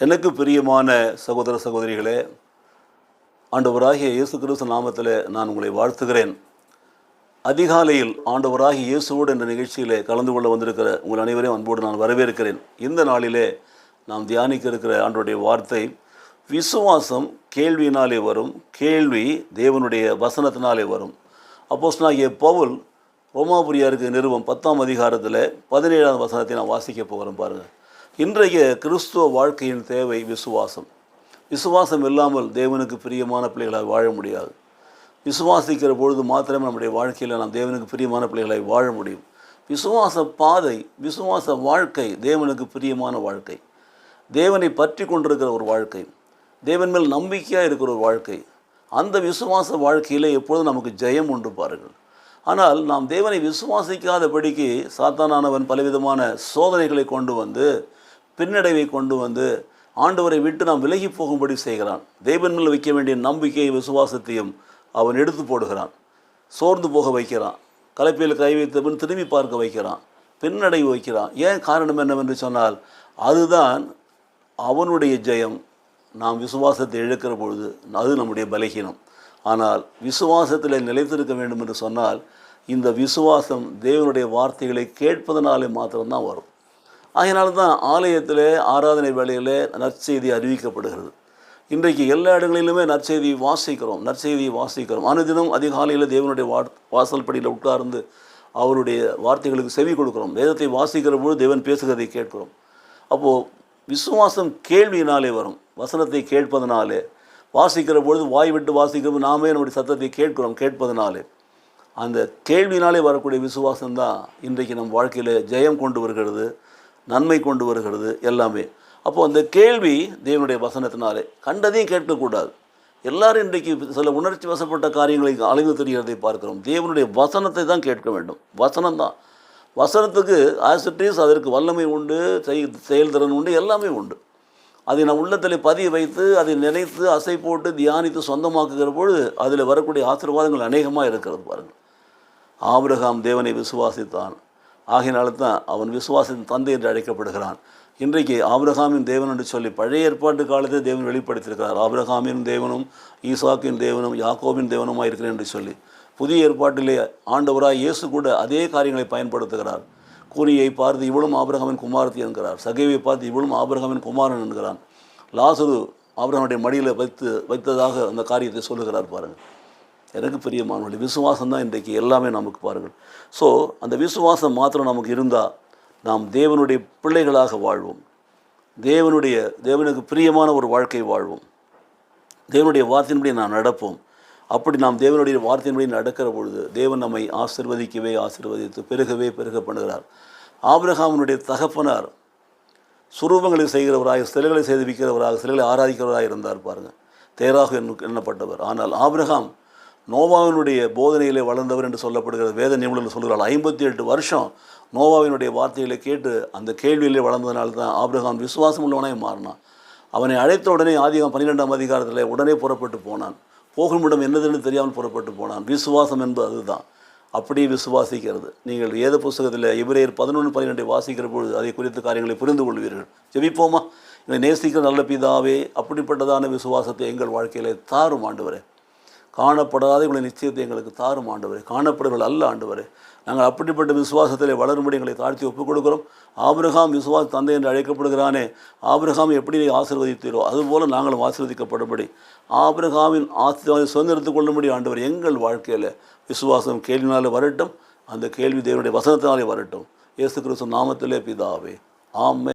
எனக்கு பிரியமான சகோதர சகோதரிகளே, ஆண்டவராகிய இயேசு கிறிஸ்து நாமத்தில் நான் உங்களை வாழ்த்துகிறேன். அதிகாலையில் ஆண்டவராகிய இயேசுவோடு என்ற நிகழ்ச்சியிலே கலந்து கொள்ள வந்திருக்கிற உங்கள் அனைவரையும் அன்போடு நான் வரவேற்கிறேன். இந்த நாளிலே நாம் தியானிக்க இருக்கிற ஆண்டவருடைய வார்த்தை, விசுவாசம் கேள்வியினாலே வரும், கேள்வி தேவனுடைய வசனத்தினாலே வரும். அப்போஸ்தலனாகிய பவுல் ரோமாபுரியாருக்கு நிருபம் 10ஆம் அதிகாரத்தில் 17ஆம் வசனத்தை நான் வாசிக்க போகிறேன். பாருங்கள், இன்றைய கிறிஸ்துவ வாழ்க்கையின் தேவை விசுவாசம். விசுவாசம் இல்லாமல் தேவனுக்கு பிரியமான பிள்ளைகளாக வாழ முடியாது. விசுவாசிக்கிற பொழுது மாத்திரமே நம்முடைய வாழ்க்கையில் நாம் தேவனுக்கு பிரியமான பிள்ளைகளாக வாழ முடியும். விசுவாச பாதை, விசுவாச வாழ்க்கை தேவனுக்கு பிரியமான வாழ்க்கை, தேவனை பற்றி கொண்டிருக்கிற ஒரு வாழ்க்கை, தேவன் மேல் நம்பிக்கையாக இருக்கிற ஒரு வாழ்க்கை. அந்த விசுவாச வாழ்க்கையில் எப்பொழுதும் நமக்கு ஜெயம் உண்டு. பாருங்கள், ஆனால் நாம் தேவனை விசுவாசிக்காதபடிக்கு சாத்தானானவன் பலவிதமான சோதனைகளை கொண்டு வந்து, பின்னடைவை கொண்டு வந்து ஆண்டவரை விட்டு நாம் விலகி போகும்படி செய்கிறான். தேவன் மேல் வைக்க வேண்டிய நம்பிக்கையை விசுவாசத்தையும் அவன் எடுத்து போடுகிறான். சோர்ந்து போக வைக்கிறான். கலப்பையில் கை வைத்த பின் திரும்பி பார்க்க வைக்கிறான். பின்னடைவு வைக்கிறான். ஏன் காரணம் என்னவென்று சொன்னால், அதுதான் அவனுடைய ஜெயம். நாம் விசுவாசத்தை இழக்கிற பொழுது அது நம்முடைய பலகீனம். ஆனால் விசுவாசத்தில் நிலைத்திருக்க வேண்டும் என்று சொன்னால், இந்த விசுவாசம் தேவனுடைய வார்த்தைகளை கேட்பதனாலே மாத்திரம்தான் வரும். அதனால்தான் ஆலயத்தில் ஆராதனை வேளையில் நற்செய்தி அறிவிக்கப்படுகிறது. இன்றைக்கு எல்லா இடங்களிலுமே நற்செய்தியை வாசிக்கிறோம். அனுதினம் அதிகாலையில் தேவனுடைய வாசல்படியில் உட்கார்ந்து அவருடைய வார்த்தைகளுக்கு செவி கொடுக்கிறோம். வேதத்தை வாசிக்கிற பொழுது தேவன் பேசுகிறதை கேட்கிறோம். அப்போது விசுவாசம் கேள்வியினாலே வரும். வசனத்தை கேட்பதனாலே, வாசிக்கிற பொழுது வாய் விட்டு வாசிக்கிறது, நாமே நம்முடைய சத்தத்தை கேட்பதனாலே, அந்த கேள்வியினாலே வரக்கூடிய விசுவாசம்தான் இன்றைக்கு நம் வாழ்க்கையில் ஜெயம் கொண்டு வருகிறது, நன்மை கொண்டு வருகிறது எல்லாமே. அப்போது அந்த கேள்வி தேவனுடைய வசனத்தினாலே. கண்டதையும் கேட்கக்கூடாது. எல்லாரும் இன்றைக்கு சில உணர்ச்சி வசப்பட்ட காரியங்களை அலைந்து தெரிகிறதை பார்க்கிறோம். தேவனுடைய வசனத்தை தான் கேட்க வேண்டும். வசனம்தான். வசனத்துக்கு ஆசிட்டீஸ், அதற்கு வல்லமை உண்டு, செயல்திறன் உண்டு, எல்லாமே உண்டு. அதை நான் உள்ளத்தில் பதிய வைத்து, அதை நினைத்து அசை போட்டு தியானித்து சொந்தமாக்குகிற பொழுது அதில் வரக்கூடிய ஆசீர்வாதங்கள் அநேகமாக இருக்கிறது. பாருங்கள், ஆபிரகாம் தேவனை விசுவாசித்தான். ஆகையினால்தான் அவன் விசுவாசத்தின் தந்தை என்று அழைக்கப்படுகிறான். இன்றைக்கு ஆபிரகாமின் தேவன் என்று சொல்லி பழைய ஏற்பாட்டு காலத்தில் தேவன் வெளிப்படுத்தியிருக்கிறார். ஆபிரகாமின் தேவனும் ஈசாக்கின் தேவனும் யாக்கோபின் தேவனுமாக இருக்கிறேன் என்று சொல்லி புதிய ஏற்பாட்டிலே ஆண்டவராய் இயேசு கூட அதே காரியங்களை பயன்படுத்துகிறார். கூனியை பார்த்து இவளும் ஆபிரகாமின் குமாரத்தி என்கிறார். சகேவை பார்த்து இவளும் ஆபிரகாமின் குமாரன் என்கிறான். லாசரு ஆபிரகாமுடைய மடியில் வைத்ததாக அந்த காரியத்தை சொல்லுகிறார். பாருங்கள், எனக்கு பிரியமானவர்களே, விசுவாசம் தான் இன்றைக்கு எல்லாமே நமக்கு. பாருங்கள், ஸோ அந்த விசுவாசம் மாத்திரம் நமக்கு இருந்தால் நாம் தேவனுடைய பிள்ளைகளாக வாழ்வோம். தேவனுக்கு பிரியமான ஒரு வாழ்க்கை வாழ்வோம். தேவனுடைய வார்த்தையின்படி நாம் நடப்போம். அப்படி நாம் தேவனுடைய வார்த்தையின்படி நடக்கிற பொழுது தேவன் நம்மை ஆசீர்வதித்து பெருக பண்ணுகிறார். ஆபிரகாமுடைய தகப்பனார் சுரூபங்களை செய்கிறவராக, சிலைகளை செய்து விற்கிறவராக, சிலைகளை ஆராதிக்கிறவராக இருந்தார். பாருங்கள், தேராக எண்ணப்பட்டவர். ஆனால் ஆபிரகாம் நோவாவினுடைய போதனையிலே வளர்ந்தவர் என்று சொல்லப்படுகிறது. வேத நிபுணர்கள் சொல்கிறார், 58 வருஷம் நோவாவினுடைய வார்த்தைகளை கேட்டு அந்த கேள்வியிலே வளர்ந்ததுனால்தான் ஆபிரகாம் விசுவாசம் உள்ளவனாய் மாறினான். அவனை அழைத்த உடனே ஆதியாகமம் 12ஆம் அதிகாரத்தில் உடனே புறப்பட்டு போனான். போகுமிடம் என்னதென்று தெரியாமல் புறப்பட்டு போனான். விசுவாசம் என்பது அதுதான். அப்படியே விசுவாசிக்கிறது. நீங்கள் வேத புஸ்தகத்தில் எபிரேயர் 11:12 வாசிக்கிற பொழுது அதை குறித்த காரியங்களை புரிந்து கொள்வீர்கள். ஜெபிப்போமா? இதை நேசிக்கிற நல்ல பிதாவே, அப்படிப்பட்டதான விசுவாசத்தை எங்கள் வாழ்க்கையிலே தாரும் ஆண்டவரே. காணப்படாத இவங்களை நிச்சயத்தை எங்களுக்கு தாரும் ஆண்டவரே. காணப்படுகள் அல்ல ஆண்டவரே. நாங்கள் அப்படிப்பட்ட விசுவாசத்தில் வளரும்படி எங்களை தாழ்த்தி ஒப்புக் கொடுக்கிறோம். ஆபிரகாம் விசுவாச தந்தை என்று அழைக்கப்படுகிறானே, ஆபிரகாம் எப்படி ஆசீர்வதித்தீரோ அதுபோல் நாங்களும் ஆசீர்வதிக்கப்படும்படி, ஆபிரகாமின் ஆசீர்வாதத்தை சுதந்திரத்துக் கொள்ளும்படி ஆண்டவர் எங்கள் வாழ்க்கையில் விசுவாசம் கேள்வினாலே வரட்டும். அந்த கேள்வி தேவனுடைய வசனத்தினாலே வரட்டும். இயேசு கிறிஸ்து நாமத்திலே பிதாவே, ஆமென்.